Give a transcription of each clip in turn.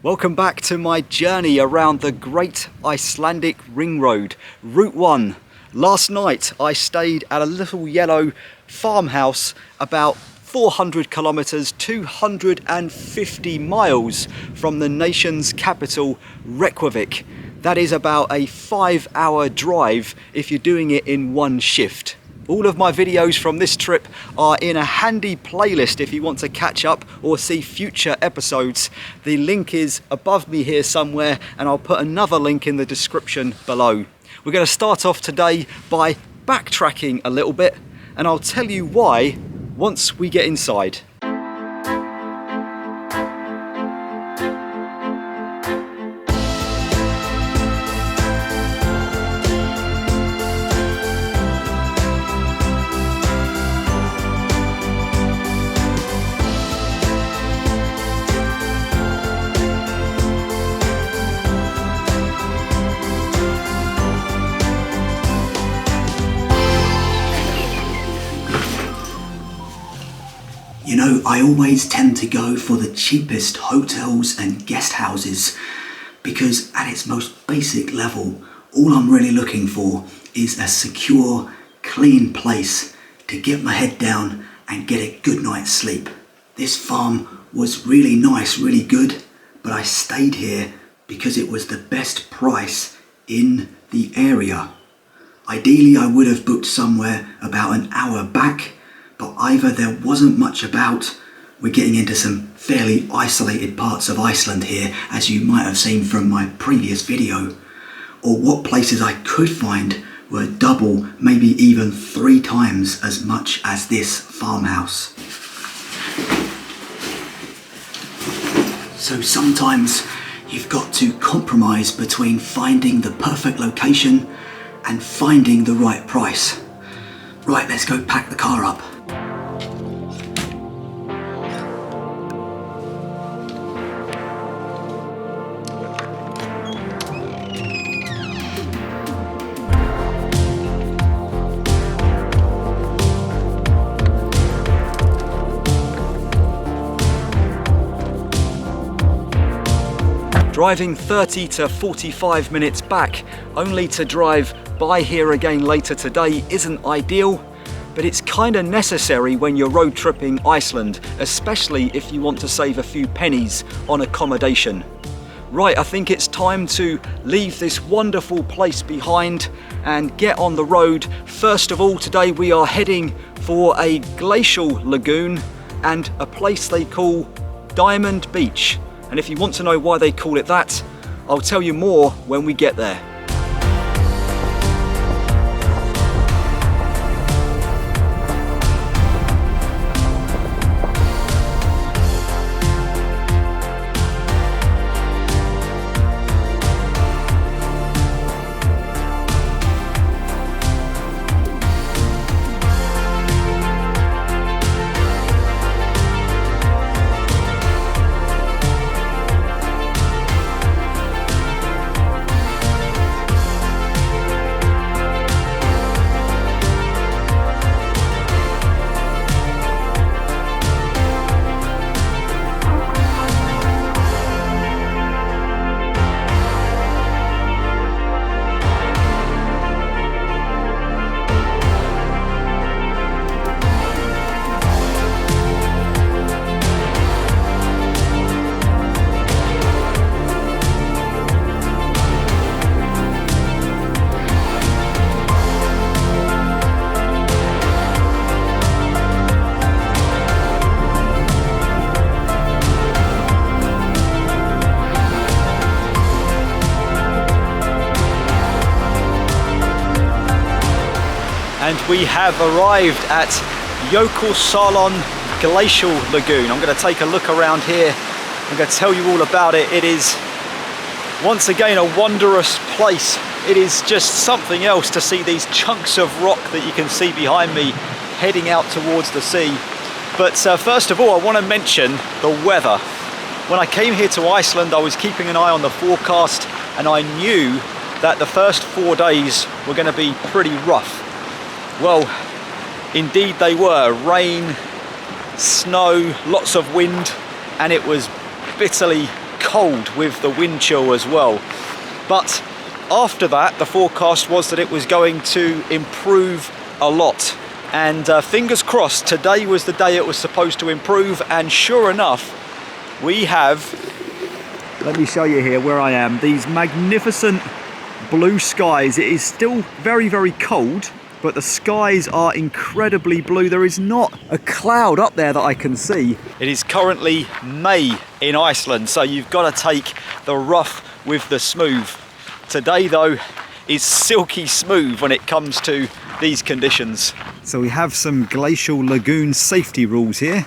Welcome back to my journey around the Great Icelandic Ring Road, Route 1. Last night I stayed at a little yellow farmhouse about 400 kilometers, 250 miles from the nation's capital, Reykjavik. That is about a 5-hour drive if you're doing it in one shift. All of my videos from this trip are in a handy playlist if you want to catch up or see future episodes. The link is above me here somewhere, and I'll put another link in the description below. We're going to start off today by backtracking a little bit, and I'll tell you why once we get inside. You know, I always tend to go for the cheapest hotels and guest houses because at its most basic level, all I'm really looking for is a secure, clean place to get my head down and get a good night's sleep. This farm was really nice, really good, but I stayed here because it was the best price in the area. Ideally, I would have booked somewhere about an hour back, but either there wasn't much about, we're getting into some fairly isolated parts of Iceland here, as you might have seen from my previous video, or what places I could find were double, maybe even 3 times as much as this farmhouse. So sometimes you've got to compromise between finding the perfect location and finding the right price. Right, let's go pack the car up. Driving 30 to 45 minutes back, only to drive by here again later today, isn't ideal, but it's kinda necessary when you're road tripping Iceland, especially if you want to save a few pennies on accommodation. Right, I think it's time to leave this wonderful place behind and get on the road. First of all, today we are heading for a glacial lagoon and a place they call Diamond Beach. And if you want to know why they call it that, I'll tell you more when we get there. And we have arrived at Jökulsárlón Glacial Lagoon. I'm going to take a look around here. I'm going to tell you all about it. It is once again a wondrous place. It is just something else to see these chunks of rock that you can see behind me heading out towards the sea. But first of all, I want to mention the weather. When I came here to Iceland, I was keeping an eye on the forecast, and I knew that the first 4 days were going to be pretty rough. Well, indeed they were. Rain, snow, lots of wind, and it was bitterly cold with the wind chill as well. But after that, the forecast was that it was going to improve a lot. And fingers crossed, today was the day it was supposed to improve, and sure enough, we have, let me show you here where I am, these magnificent blue skies. It is still very, very cold, but the skies are incredibly blue. There is not a cloud up there that I can see. It is currently May in Iceland, so you've got to take the rough with the smooth. Today though is silky smooth when it comes to these conditions. So we have some glacial lagoon safety rules here.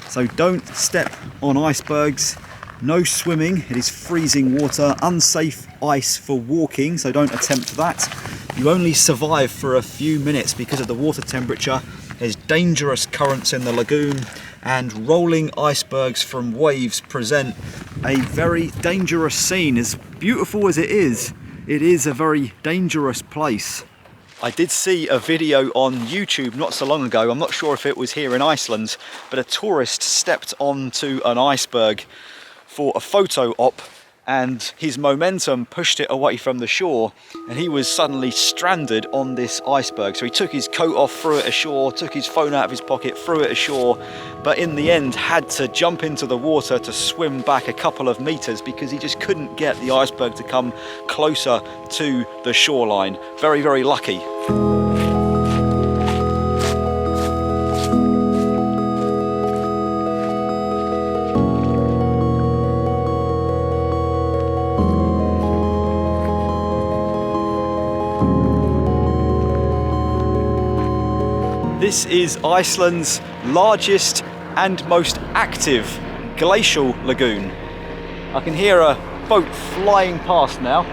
So don't step on icebergs, no swimming, it is freezing water, unsafe ice for walking, so don't attempt that. You only survive for a few minutes because of the water temperature. There's dangerous currents in the lagoon, and rolling icebergs from waves present a very dangerous scene. As beautiful as it is a very dangerous place. I did see a video on YouTube not so long ago, I'm not sure if it was here in Iceland, but a tourist stepped onto an iceberg for a photo op, and his momentum pushed it away from the shore, and he was suddenly stranded on this iceberg. So he took his coat off, threw it ashore, took his phone out of his pocket, threw it ashore, but in the end had to jump into the water to swim back a couple of meters because he just couldn't get the iceberg to come closer to the shoreline. Very, very lucky. This is Iceland's largest and most active glacial lagoon. I can hear a boat flying past now.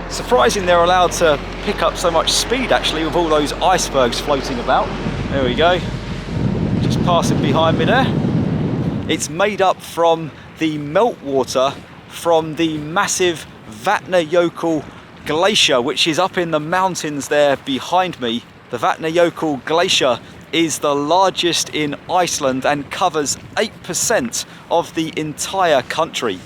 Surprising they're allowed to pick up so much speed actually with all those icebergs floating about. There we go, just passing behind me there. It's made up from the meltwater from the massive Vatnajökull Glacier, which is up in the mountains there behind me. The Vatnajökull Glacier is the largest in Iceland and covers 8% of the entire country.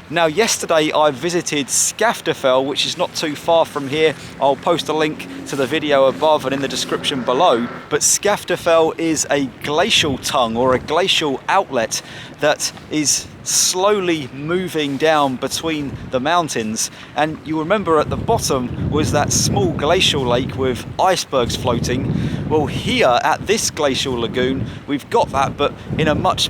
Now yesterday I visited Skaftafell, which is not too far from here. I'll post a link to the video above and in the description below. But Skaftafell is a glacial tongue or a glacial outlet that is slowly moving down between the mountains, and you remember at the bottom was that small glacial lake with icebergs floating. Well, here at this glacial lagoon we've got that, but in a much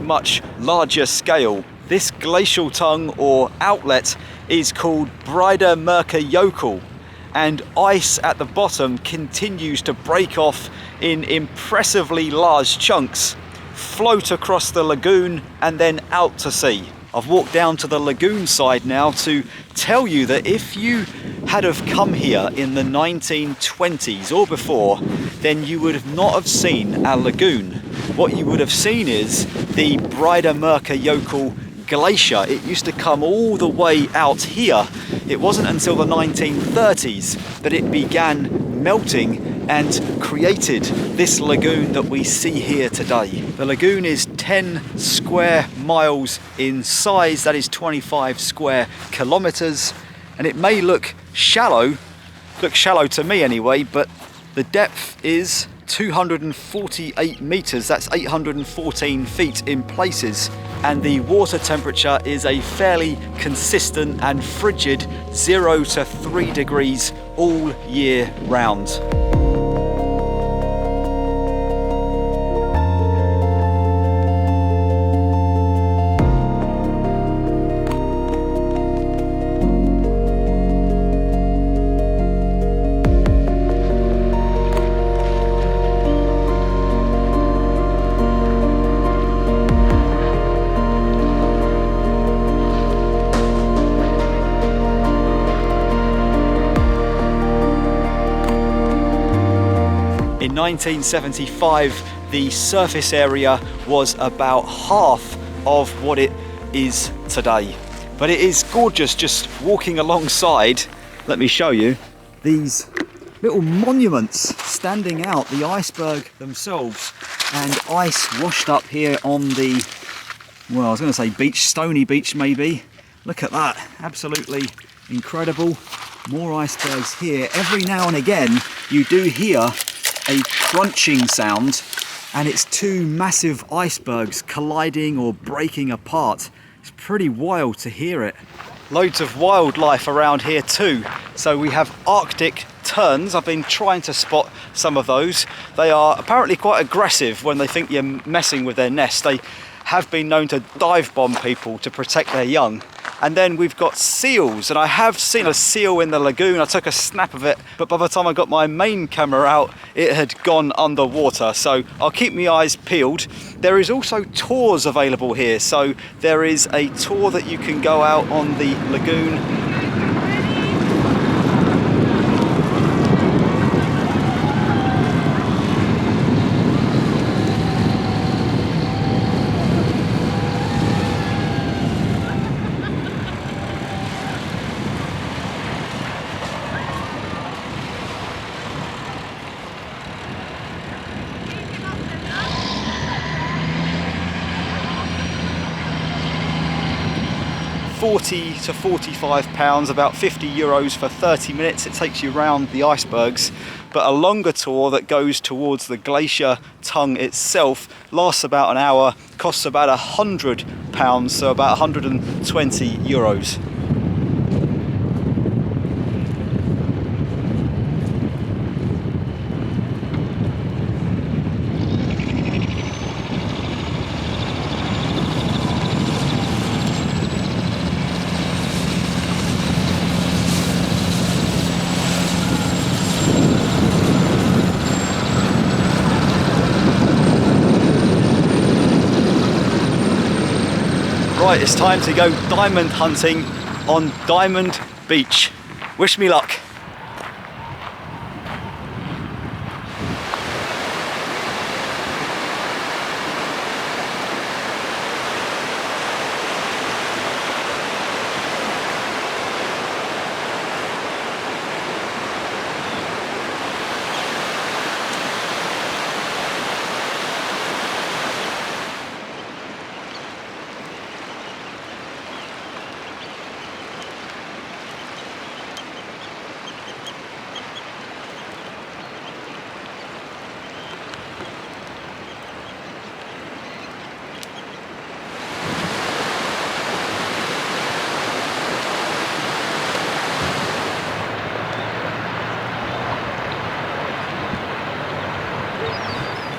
larger scale. This glacial tongue or outlet is called Breiðamerkurjökull, and ice at the bottom continues to break off in impressively large chunks, float across the lagoon and then out to sea. I've walked down to the lagoon side now to tell you that if you had have come here in the 1920s or before, then you would have not have seen our lagoon. What you would have seen is the Breiðamerkurjökull Glacier. It used to come all the way out here. It wasn't until the 1930s that it began melting and created this lagoon that we see here today. The lagoon is 10 square miles in size, that is 25 square kilometers, and it may look shallow to me anyway, but the depth is 248 meters, that's 814 feet in places, and the water temperature is a fairly consistent and frigid 0 to 3 degrees all year round. In 1975, the surface area was about half of what it is today. But it is gorgeous just walking alongside. Let me show you these little monuments standing out, the iceberg themselves, and ice washed up here on the, well, I was going to say beach, stony beach maybe, Look at that, absolutely incredible. More icebergs here. Every now and again you do hear a crunching sound, and it's two massive icebergs colliding or breaking apart. It's pretty wild to hear it. Loads of wildlife around here too. So we have Arctic terns. I've been trying to spot some of those. They are apparently quite aggressive when they think you're messing with their nest. They have been known to dive bomb people to protect their young. And then we've got seals, and I have seen a seal in the lagoon. I took a snap of it, but by the time I got my main camera out, it had gone underwater. So I'll keep my eyes peeled. There is also tours available here. So there is a tour that you can go out on the lagoon. £40 to £45, about €50 for 30 minutes. It takes you around the icebergs, but a longer tour that goes towards the glacier tongue itself lasts about an hour, costs about £100, so about €120. Right, it's time to go diamond hunting on Diamond Beach. Wish me luck.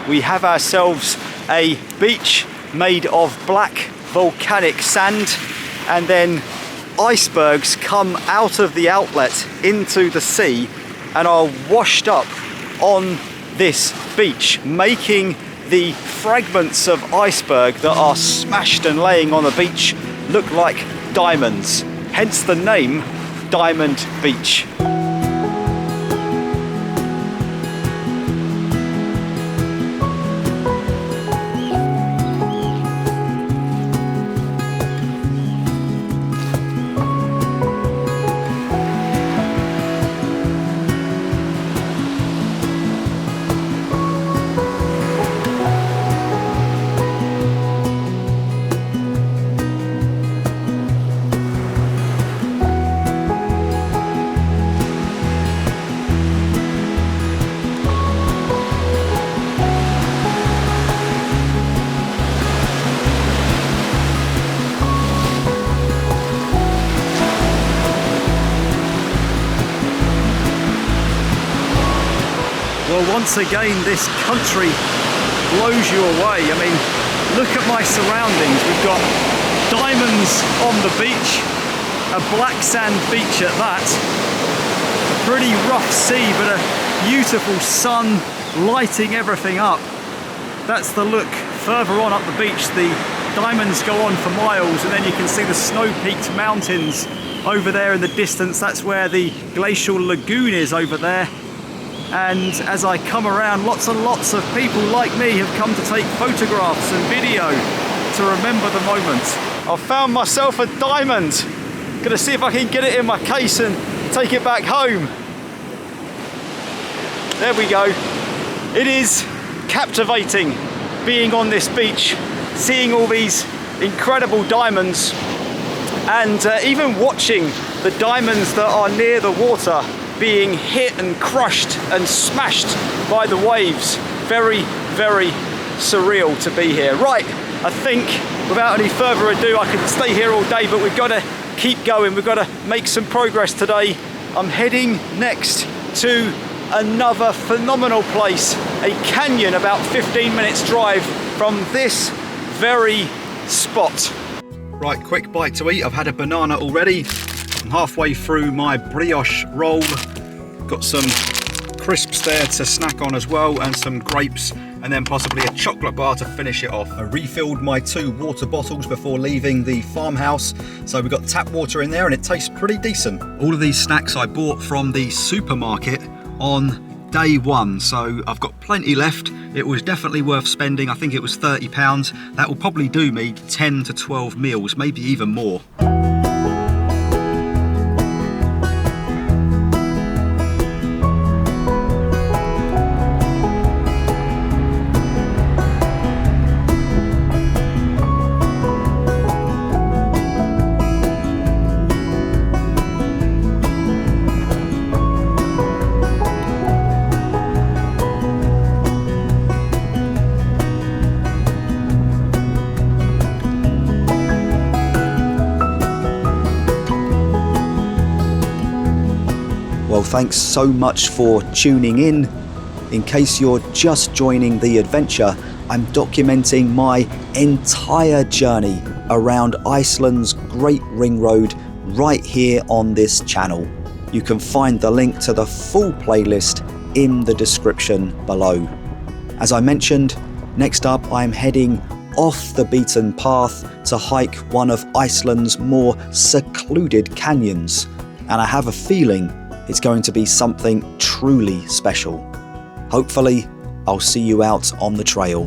We have ourselves a beach made of black volcanic sand, and then icebergs come out of the outlet into the sea and are washed up on this beach, making the fragments of iceberg that are smashed and laying on the beach look like diamonds, hence the name Diamond Beach. Well, once again, this country blows you away. I mean, look at my surroundings. We've got diamonds on the beach, a black sand beach at that, a pretty rough sea, but a beautiful sun lighting everything up. That's the look further on up the beach. The diamonds go on for miles, and then you can see the snow-peaked mountains over there in the distance. That's where the glacial lagoon is over there. And as I come around, lots and lots of people like me have come to take photographs and video to remember the moment. I've found myself a diamond. Gonna see if I can get it in my case and take it back home. There we go. It is captivating being on this beach, seeing all these incredible diamonds. and even watching the diamonds that are near the water being hit and crushed and smashed by the waves. Very, very surreal to be here. Right, I think without any further ado, I could stay here all day, but we've got to keep going. We've got to make some progress today. I'm heading next to another phenomenal place, a canyon about 15 minutes drive from this very spot. Right, quick bite to eat. I've had a banana already. I'm halfway through my brioche roll. Got some crisps there to snack on as well, and some grapes, and then possibly a chocolate bar to finish it off. I refilled my 2 water bottles before leaving the farmhouse, so we've got tap water in there and it tastes pretty decent. All of these snacks I bought from the supermarket on day 1, so I've got plenty left. It was definitely worth spending. I think it was £30. That will probably do me 10 to 12 meals, maybe even more. Well, thanks so much for tuning in. In case you're just joining the adventure, I'm documenting my entire journey around Iceland's Great Ring Road right here on this channel. You can find the link to the full playlist in the description below. As I mentioned, next up I'm heading off the beaten path to hike one of Iceland's more secluded canyons, and I have a feeling it's going to be something truly special. Hopefully, I'll see you out on the trail.